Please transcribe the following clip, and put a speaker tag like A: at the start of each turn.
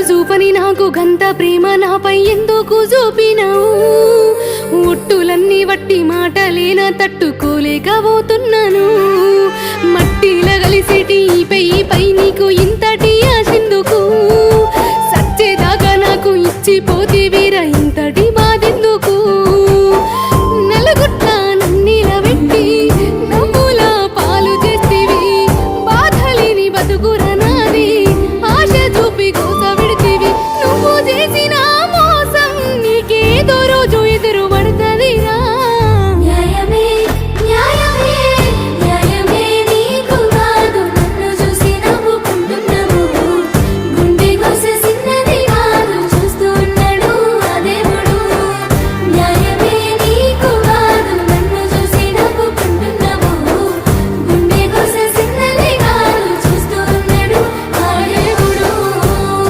A: చూపని నాకు గంత ప్రేమ నాపై ఎందుకు చూపినావు ఒట్టులన్నీ వట్టి మాటలేనా తట్టుకోలేకపోతున్నాను మట్టిలా కలిసేటి పై నీకు ఇంతటి ఆశెందుకు సచ్చేదాకా నాకు ఇచ్చిపోతే వీరయ్య